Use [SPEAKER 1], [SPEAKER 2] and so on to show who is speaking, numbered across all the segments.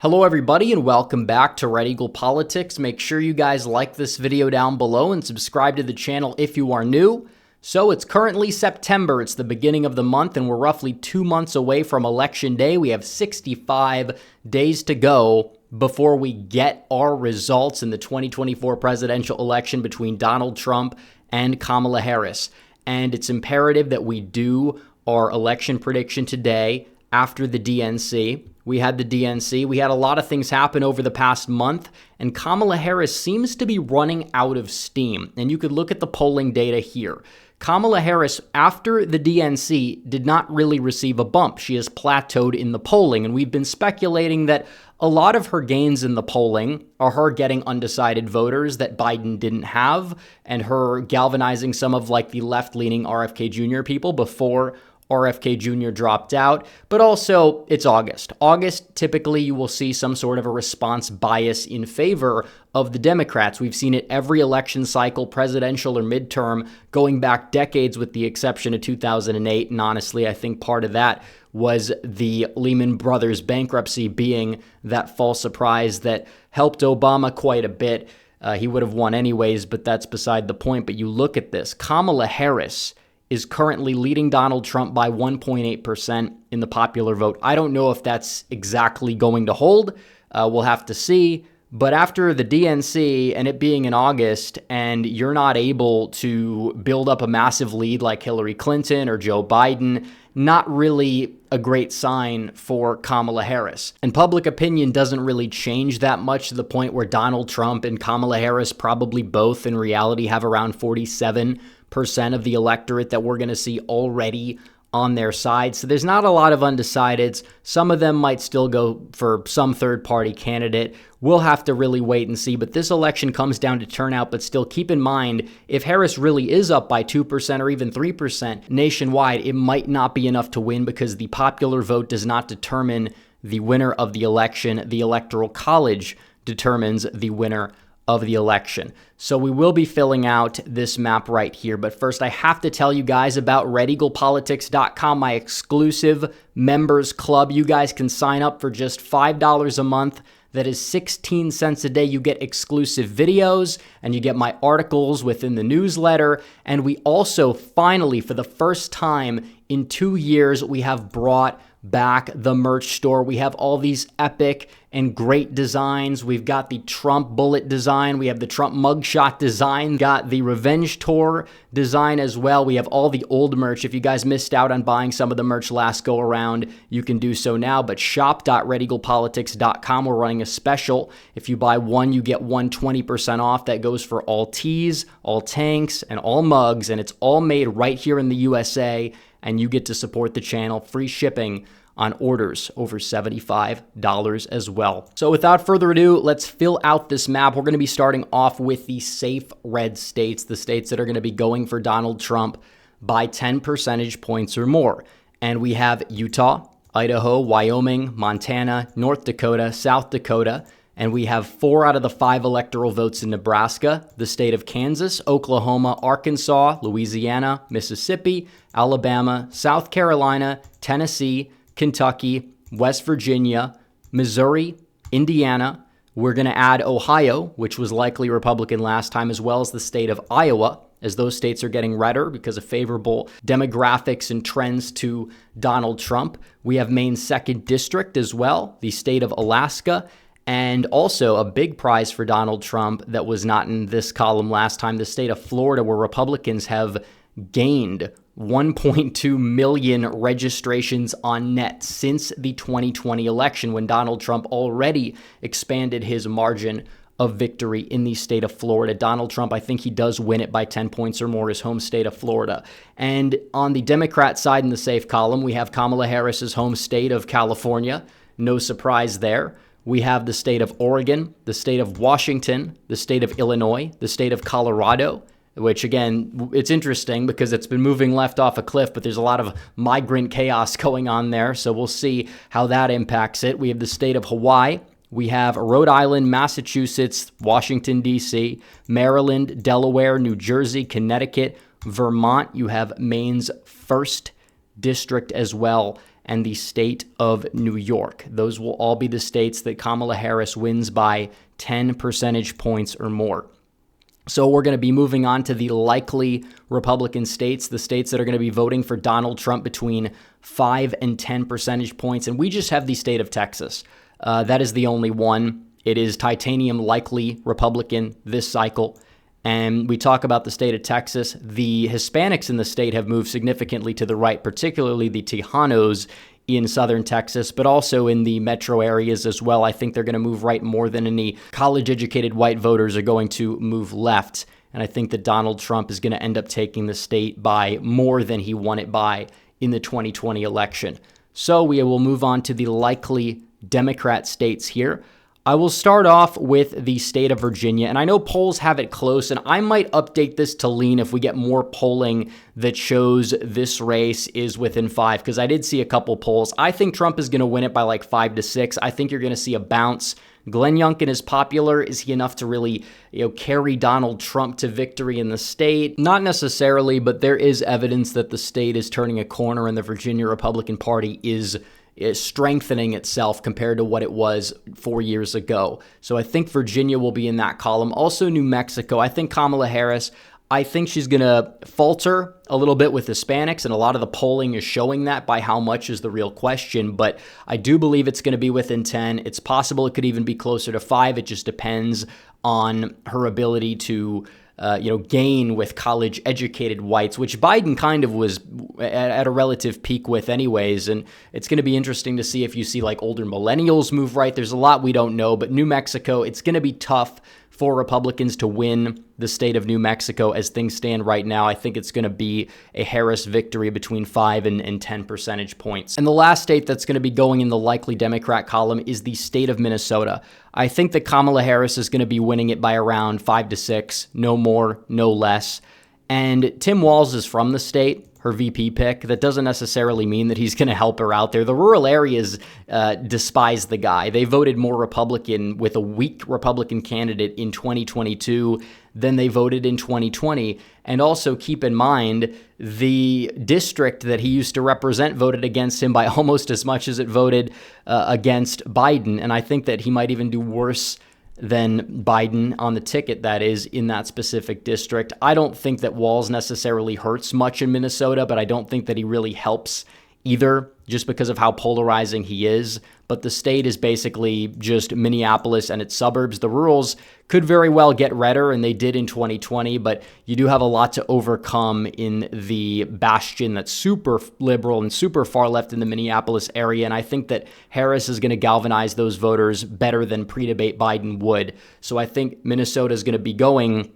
[SPEAKER 1] Hello everybody and welcome back to Red Eagle Politics. Make sure you guys like this video down below and subscribe to the channel if you are new. So it's currently September, it's the beginning of the month, and we're roughly 2 months away from Election Day. We have 65 days to go before we get our results in the 2024 presidential election between Donald Trump and Kamala Harris. And it's imperative that we do our election prediction today after the DNC. We had the DNC. We had a lot of things happen over the past month, and Kamala Harris seems to be running out of steam. And you could look at the polling data here. Kamala Harris, after the DNC, did not really receive a bump. She has plateaued in the polling, and we've been speculating that a lot of her gains in the polling are her getting undecided voters that Biden didn't have, and her galvanizing some of the left-leaning RFK Jr. people before RFK Jr. dropped out, but also it's August. August, typically you will see some sort of a response bias in favor of the Democrats. We've seen it every election cycle, presidential or midterm, going back decades with the exception of 2008. And honestly, I think part of that was the Lehman Brothers bankruptcy being that false surprise that helped Obama quite a bit. He would have won anyways, but that's beside the point. But you look at this, Kamala Harris is currently leading Donald Trump by 1.8% in the popular vote. I don't know if that's exactly going to hold. We'll have to see. But after the DNC and it being in August and you're not able to build up a massive lead like Hillary Clinton or Joe Biden, not really a great sign for Kamala Harris. And public opinion doesn't really change that much to the point where Donald Trump and Kamala Harris probably both in reality have around 47% of the electorate that we're going to see already on their side. So there's not a lot of undecideds. Some of them might still go for some third-party candidate. We'll have to really wait and see. But this election comes down to turnout. But still keep in mind, if Harris really is up by 2% or even 3% nationwide, it might not be enough to win because the popular vote does not determine the winner of the election. The Electoral College determines the winner of the election. So we will be filling out this map right here. But first, I have to tell you guys about redeaglepolitics.com, my exclusive members club. You guys can sign up for just $5 a month. That is 16 cents a day. You get exclusive videos and you get my articles within the newsletter. And we also finally, for the first time in 2 years, we have brought back the merch store. We have all these epic and great designs. We've got the Trump bullet design. We have the Trump mugshot design. Got the Revenge Tour design as well. We have all the old merch. If you guys missed out on buying some of the merch last go around, you can do so now. But shop.redeaglepolitics.com, we're running a special. If you buy one, you get 20% off. That goes for all tees, all tanks, and all mugs. And it's all made right here in the USA. And you get to support the channel. Free shipping on orders over $75 as well. So without further ado, let's fill out this map. We're going to be starting off with the safe red states, the states that are going to be going for Donald Trump by 10 percentage points or more. And we have Utah, Idaho, Wyoming, Montana, North Dakota, South Dakota, and we have 4 out of the 5 electoral votes in Nebraska, the state of Kansas, Oklahoma, Arkansas, Louisiana, Mississippi, Alabama, South Carolina, Tennessee, Kentucky, West Virginia, Missouri, Indiana. We're going to add Ohio, which was likely Republican last time, as well as the state of Iowa, as those states are getting redder because of favorable demographics and trends to Donald Trump. We have Maine's 2nd district as well, the state of Alaska, and also a big prize for Donald Trump that was not in this column last time, the state of Florida, where Republicans have gained 1.2 million registrations on net since the 2020 election, when Donald Trump already expanded his margin of victory in the state of Florida. Donald Trump, I think he does win it by 10 points or more, his home state of Florida. And on the Democrat side in the safe column, we have Kamala Harris's home state of California. No surprise there. We have the state of Oregon, the state of Washington, the state of Illinois, the state of Colorado, which again, it's interesting because it's been moving left off a cliff, but there's a lot of migrant chaos going on there. So we'll see how that impacts it. We have the state of Hawaii. We have Rhode Island, Massachusetts, Washington, D.C., Maryland, Delaware, New Jersey, Connecticut, Vermont. You have Maine's 1st district as well. and the state of New York. Those will all be the states that Kamala Harris wins by 10 percentage points or more. So we're going to be moving on to the likely Republican states, the states that are going to be voting for Donald Trump between 5 and 10 percentage points. And we just have the state of Texas. That is the only one. It is titanium likely Republican this cycle. And we talk about the state of Texas. The Hispanics in the state have moved significantly to the right, particularly the Tejanos in southern Texas, but also in the metro areas as well. I think they're going to move right more than any college-educated white voters are going to move left. And I think that Donald Trump is going to end up taking the state by more than he won it by in the 2020 election. So we will move on to the likely Democrat states here. I will start off with the state of Virginia, and I know polls have it close, and I might update this to lean if we get more polling that shows this race is within 5, because I did see a couple polls. I think Trump is going to win it by like 5 to 6. I think you're going to see a bounce. Glenn Youngkin is popular. Is he enough to really, carry Donald Trump to victory in the state? Not necessarily, but there is evidence that the state is turning a corner, and the Virginia Republican Party is strengthening itself compared to what it was 4 years ago. So I think Virginia will be in that column. Also New Mexico. I think Kamala Harris, I think she's going to falter a little bit with Hispanics, and a lot of the polling is showing that. By how much is the real question, but I do believe it's going to be within 10. It's possible it could even be closer to 5. It just depends on her ability to gain with college-educated whites, which Biden kind of was at a relative peak with anyways. And it's going to be interesting to see if you see like older millennials move right. There's a lot we don't know, but New Mexico, it's going to be tough for Republicans to win the state of New Mexico as things stand right now. I think it's going to be a Harris victory between 5 and 10 percentage points. And the last state that's going to be going in the likely Democrat column is the state of Minnesota. I think that Kamala Harris is going to be winning it by around 5 to 6, no more, no less. And Tim Walz is from the state, her VP pick. That doesn't necessarily mean that he's going to help her out there. The rural areas despise the guy. They voted more Republican with a weak Republican candidate in 2022 than they voted in 2020. And also keep in mind, the district that he used to represent voted against him by almost as much as it voted against Biden. And I think that he might even do worse than Biden on the ticket, that is, in that specific district. I don't think that Walz necessarily hurts much in Minnesota, but I don't think that he really helps either, just because of how polarizing he is. But the state is basically just Minneapolis and its suburbs. The rurals could very well get redder, and they did in 2020, but you do have a lot to overcome in the bastion that's super liberal and super far left in the Minneapolis area. And I think that Harris is going to galvanize those voters better than pre-debate Biden would. So I think Minnesota is going to be going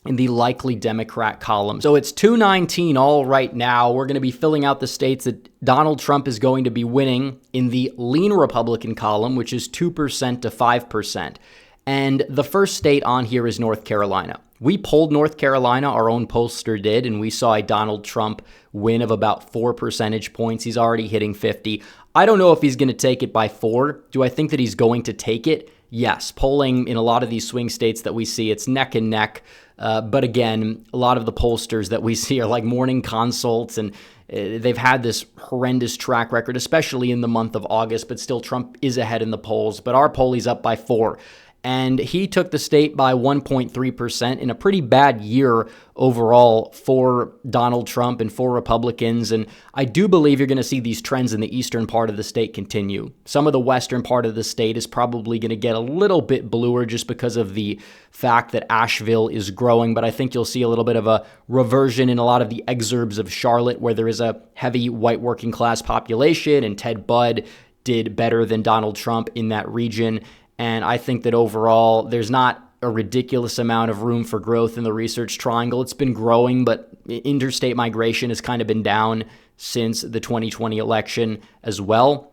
[SPEAKER 1] in the likely Democrat column. So it's 219 all right now. We're going to be filling out the states that Donald Trump is going to be winning in the lean Republican column, which is 2% to 5%. And the first state on here is North Carolina. We polled North Carolina, our own pollster did, and we saw a Donald Trump win of about 4 percentage points. He's already hitting 50. I don't know if he's going to take it by 4. Do I think that he's going to take it? Yes. Polling in a lot of these swing states that we see, it's neck and neck. But again, a lot of the pollsters that we see are like morning consults, and they've had this horrendous track record, especially in the month of August, but still Trump is ahead in the polls. But our poll, he's up by 4. And he took the state by 1.3% in a pretty bad year overall for Donald Trump and for Republicans. And I do believe you're going to see these trends in the eastern part of the state continue. Some of the western part of the state is probably going to get a little bit bluer just because of the fact that Asheville is growing. But I think you'll see a little bit of a reversion in a lot of the exurbs of Charlotte, where there is a heavy white working class population, and Ted Budd did better than Donald Trump in that region. And I think that overall, there's not a ridiculous amount of room for growth in the Research Triangle. It's been growing, but interstate migration has kind of been down since the 2020 election as well.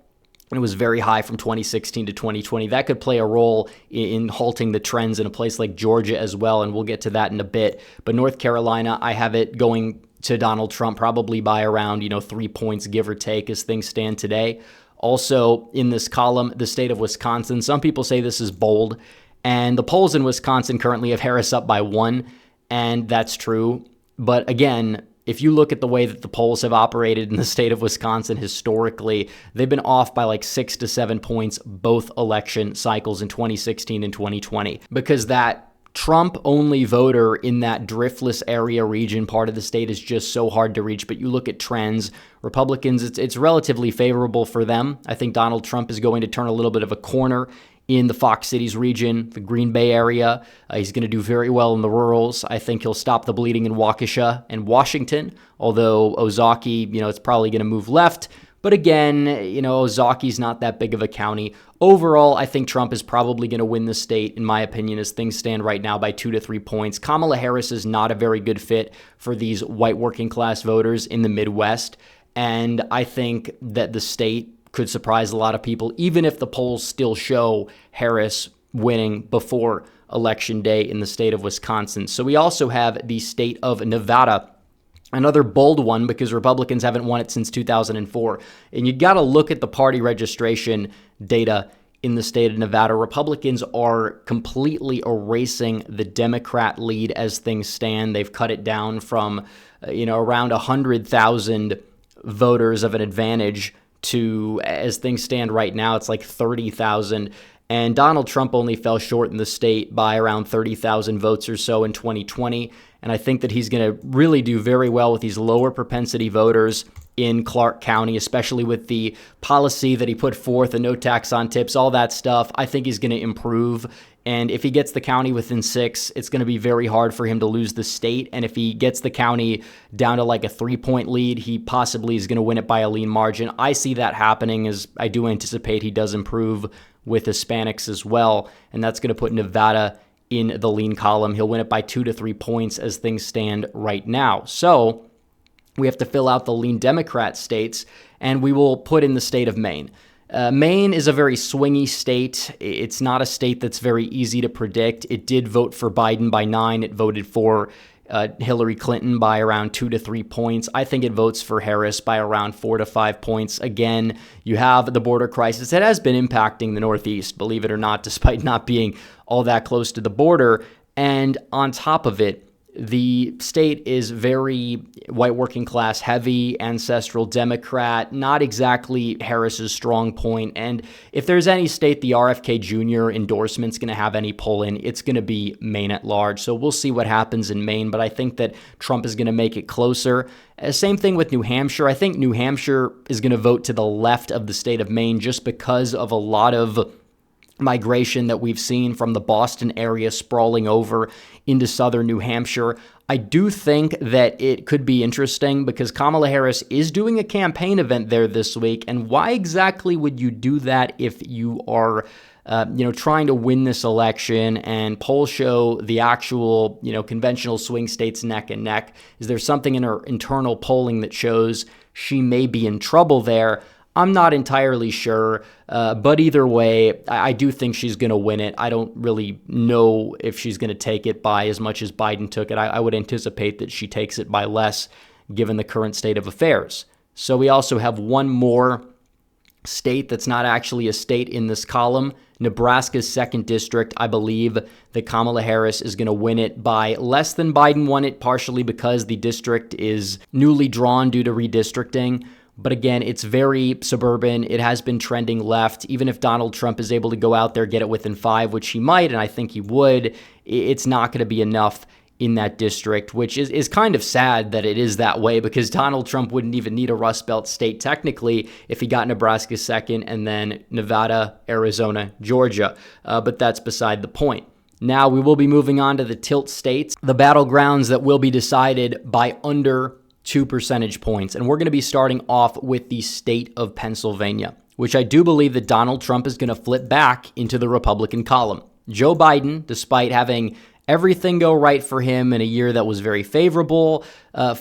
[SPEAKER 1] And it was very high from 2016 to 2020. That could play a role in halting the trends in a place like Georgia as well, and we'll get to that in a bit. But North Carolina, I have it going to Donald Trump probably by around 3 points, give or take, as things stand today. Also in this column, the state of Wisconsin. Some people say this is bold, and the polls in Wisconsin currently have Harris up by 1, and that's true. But again, if you look at the way that the polls have operated in the state of Wisconsin historically, they've been off by like 6 to 7 points both election cycles in 2016 and 2020, because that Trump-only voter in that driftless area region part of the state is just so hard to reach. But you look at trends, Republicans, it's relatively favorable for them. I think Donald Trump is going to turn a little bit of a corner in the Fox Cities region, the Green Bay area. He's going to do very well in the rurals. I think he'll stop the bleeding in Waukesha and Washington, although Ozaukee, it's probably going to move left. But again, Ozaukee's not that big of a county. Overall, I think Trump is probably going to win the state, in my opinion, as things stand right now, by 2 to 3 points. Kamala Harris is not a very good fit for these white working class voters in the Midwest. And I think that the state could surprise a lot of people, even if the polls still show Harris winning before Election Day in the state of Wisconsin. So we also have the state of Nevada. Another bold one, because Republicans haven't won it since 2004. And you got to look at the party registration data in the state of Nevada. Republicans are completely erasing the Democrat lead as things stand. They've cut it down from, around 100,000 voters of an advantage to, as things stand right now, it's like 30,000. And Donald Trump only fell short in the state by around 30,000 votes or so in 2020. And I think that he's going to really do very well with these lower propensity voters in Clark County, especially with the policy that he put forth, a no tax on tips, all that stuff. I think he's going to improve. And if he gets the county within 6, it's going to be very hard for him to lose the state. And if he gets the county down to like a 3-point lead, he possibly is going to win it by a lean margin. I see that happening, as I do anticipate he does improve with Hispanics as well. And that's going to put Nevada in the lean column. He'll win it by 2 to 3 points as things stand right now. So we have to fill out the lean Democrat states, and we will put in the state of Maine. Maine is a very swingy state. It's not a state that's very easy to predict. It did vote for Biden by 9. It voted for Hillary Clinton by around 2 to 3 points. I think it votes for Harris by around 4 to 5 points. Again, you have the border crisis that has been impacting the Northeast, believe it or not, despite not being all that close to the border. And on top of it, the state is very white working class heavy, ancestral Democrat, not exactly Harris's strong point. And if there's any state the RFK Jr. endorsement's going to have any pull in, it's going to be Maine at large. So we'll see what happens in Maine, but I think that Trump is going to make it closer. Same thing with New Hampshire. I think New Hampshire is going to vote to the left of the state of Maine just because of a lot of migration that we've seen from the Boston area sprawling over into southern New Hampshire. I do think that it could be interesting because Kamala Harris is doing a campaign event there this week. And why exactly would you do that if you are trying to win this election? And polls show the actual, conventional swing states neck and neck. Is there something in her internal polling that shows she may be in trouble there? I'm not entirely sure, but either way, I do think she's going to win it. I don't really know if she's going to take it by as much as Biden took it. I would anticipate that she takes it by less, given the current state of affairs. So we also have one more state that's not actually a state in this column, Nebraska's 2nd district. I believe that Kamala Harris is going to win it by less than Biden won it, partially because the district is newly drawn due to redistricting. But again, it's very suburban. It has been trending left. Even if Donald Trump is able to go out there, get it within 5, which he might, and I think he would, it's not going to be enough in that district, which is kind of sad that it is that way, because Donald Trump wouldn't even need a Rust Belt state technically if he got Nebraska 2nd and then Nevada, Arizona, Georgia. But that's beside the point. Now we will be moving on to the tilt states, the battlegrounds that will be decided by under 2 percentage points. And we're going to be starting off with the state of Pennsylvania, which I do believe that Donald Trump is going to flip back into the Republican column. Joe Biden, despite having everything go right for him in a year that was very favorable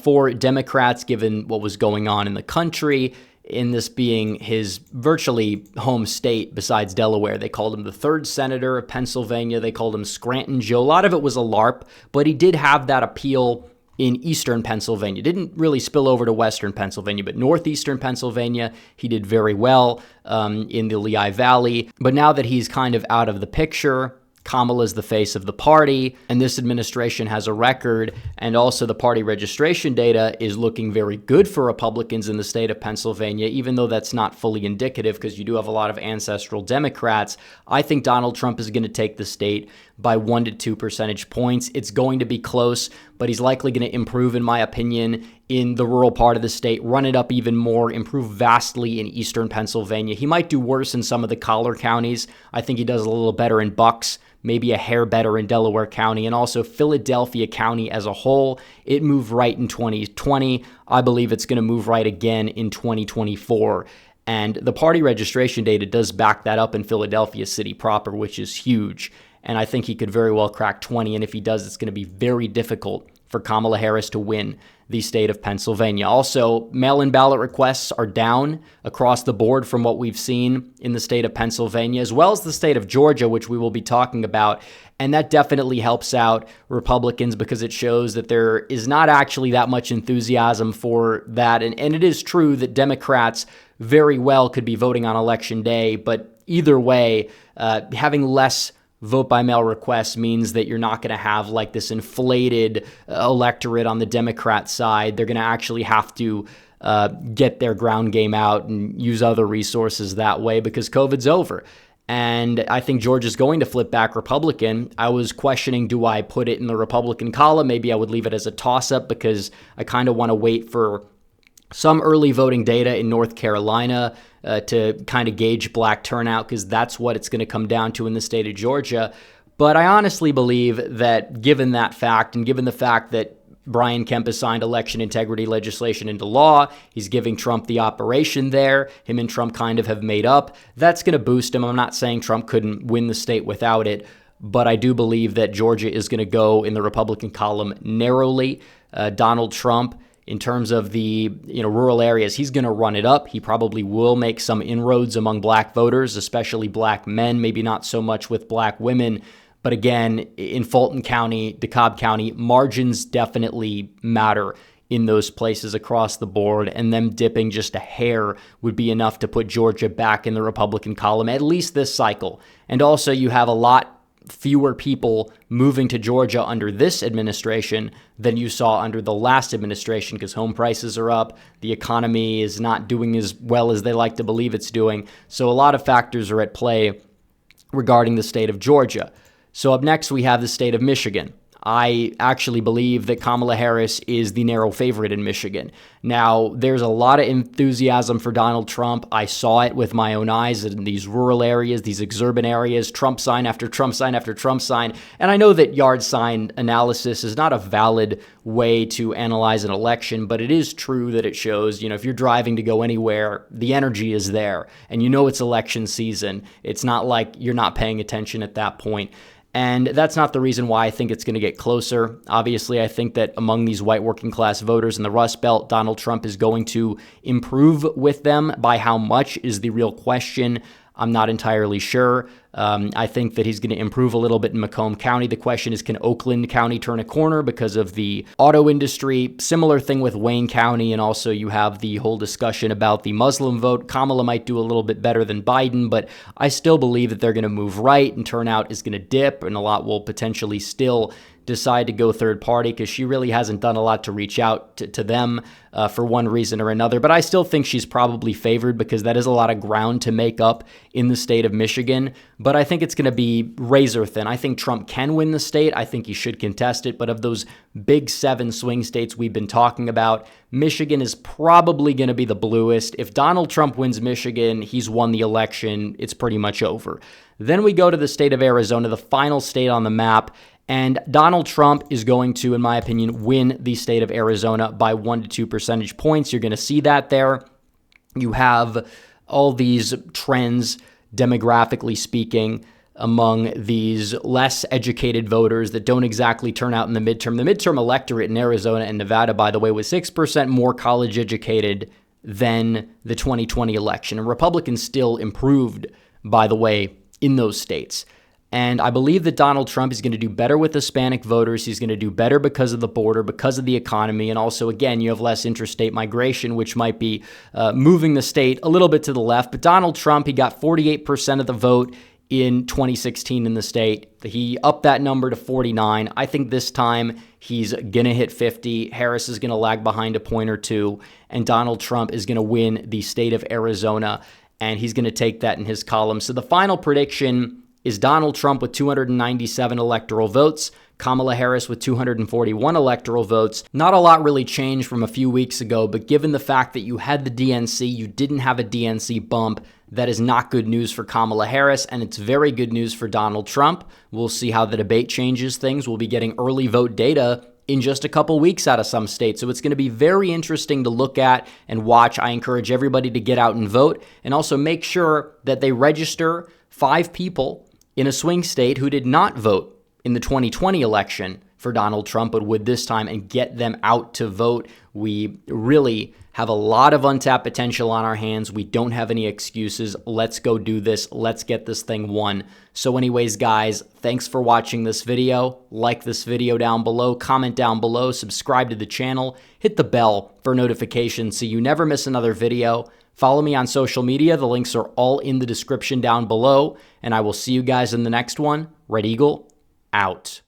[SPEAKER 1] for Democrats, given what was going on in the country, in this being his virtually home state besides Delaware. They called him the 3rd senator of Pennsylvania. They called him Scranton Joe. A lot of it was a LARP, but he did have that appeal in eastern Pennsylvania. Didn't really spill over to western Pennsylvania, but northeastern Pennsylvania, he did very well in the Lehigh Valley. But now that he's kind of out of the picture, Kamala is the face of the party, and this administration has a record, and also the party registration data is looking very good for Republicans in the state of Pennsylvania, even though that's not fully indicative because you do have a lot of ancestral Democrats. I think Donald Trump is going to take the state by 1 to 2 percentage points. It's going to be close, but he's likely going to improve, in my opinion, in the rural part of the state, run it up even more, improve vastly in eastern Pennsylvania. He might do worse in some of the collar counties. I think he does a little better in Bucks, maybe a hair better in Delaware County, and also Philadelphia County as a whole. It moved right in 2020. I believe it's going to move right again in 2024. And the party registration data does back that up in Philadelphia City proper, which is huge. And I think he could very well crack 20. And if he does, it's going to be very difficult for Kamala Harris to win the state of Pennsylvania. Also, mail-in ballot requests are down across the board from what we've seen in the state of Pennsylvania, as well as the state of Georgia, which we will be talking about. And that definitely helps out Republicans because it shows that there is not actually that much enthusiasm for that. And it is true that Democrats very well could be voting on Election Day, but either way, having less vote-by-mail requests means that you're not going to have like this inflated electorate on the Democrat side. They're going to actually have to get their ground game out and use other resources that way because COVID's over. And I think Georgia's going to flip back Republican. I was questioning, do I put it in the Republican column? Maybe I would leave it as a toss-up because I kind of want to wait for some early voting data in North Carolina to kind of gauge black turnout because that's what it's going to come down to in the state of Georgia. But I honestly believe that given that fact and given the fact that Brian Kemp has signed election integrity legislation into law, he's giving Trump the operation there, him and Trump kind of have made up, that's going to boost him. I'm not saying Trump couldn't win the state without it, but I do believe that Georgia is going to go in the Republican column narrowly. Donald Trump, in terms of the rural areas, he's going to run it up. He probably will make some inroads among black voters, especially black men, maybe not so much with black women. But again, in Fulton County, DeKalb County, margins definitely matter in those places across the board, and them dipping just a hair would be enough to put Georgia back in the Republican column, at least this cycle. And also you have a lot fewer people moving to Georgia under this administration than you saw under the last administration because home prices are up. The economy is not doing as well as they like to believe it's doing. So a lot of factors are at play regarding the state of Georgia. So up next, we have the state of Michigan. I actually believe that Kamala Harris is the narrow favorite in Michigan. Now, there's a lot of enthusiasm for Donald Trump. I saw it with my own eyes in these rural areas, these exurban areas, Trump sign after Trump sign after Trump sign. And I know that yard sign analysis is not a valid way to analyze an election, but it is true that it shows, if you're driving to go anywhere, the energy is there. And it's election season. It's not like you're not paying attention at that point. And that's not the reason why I think it's going to get closer. Obviously, I think that among these white working class voters in the Rust Belt, Donald Trump is going to improve with them. By how much is the real question. I'm not entirely sure. I think that he's going to improve a little bit in Macomb County. The question is, can Oakland County turn a corner because of the auto industry? Similar thing with Wayne County, and also you have the whole discussion about the Muslim vote. Kamala might do a little bit better than Biden, but I still believe that they're going to move right, and turnout is going to dip, and a lot will potentially still decide to go third party because she really hasn't done a lot to reach out to them for one reason or another. But I still think she's probably favored because that is a lot of ground to make up in the state of Michigan. But I think it's going to be razor thin. I think Trump can win the state. I think he should contest it. But of those big 7 swing states we've been talking about, Michigan is probably going to be the bluest. If Donald Trump wins Michigan, he's won the election. It's pretty much over. Then we go to the state of Arizona, the final state on the map. And Donald Trump is going to, in my opinion, win the state of Arizona by 1 to 2 percentage points. You're going to see that there. You have all these trends, demographically speaking, among these less educated voters that don't exactly turn out in the midterm. The midterm electorate in Arizona and Nevada, by the way, was 6% more college educated than the 2020 election. And Republicans still improved, by the way, in those states. And I believe that Donald Trump is going to do better with Hispanic voters. He's going to do better because of the border, because of the economy. And also, again, you have less interstate migration, which might be moving the state a little bit to the left. But Donald Trump, he got 48% of the vote in 2016 in the state. He upped that number to 49. I think this time he's going to hit 50. Harris is going to lag behind a point or two, and Donald Trump is going to win the state of Arizona, and he's going to take that in his column. So the final prediction is Donald Trump with 297 electoral votes, Kamala Harris with 241 electoral votes. Not a lot really changed from a few weeks ago, but given the fact that you had the DNC, you didn't have a DNC bump, that is not good news for Kamala Harris, and it's very good news for Donald Trump. We'll see how the debate changes things. We'll be getting early vote data in just a couple weeks out of some states, so it's going to be very interesting to look at and watch. I encourage everybody to get out and vote, and also make sure that they register 5 people in a swing state who did not vote in the 2020 election for Donald Trump, but would this time, and get them out to vote. We really have a lot of untapped potential on our hands. We don't have any excuses. Let's go do this. Let's get this thing won. So anyways, guys, thanks for watching this video. Like this video down below, comment down below, subscribe to the channel, hit the bell for notifications so you never miss another video. Follow me on social media. The links are all in the description down below, and I will see you guys in the next one. Red Eagle, out.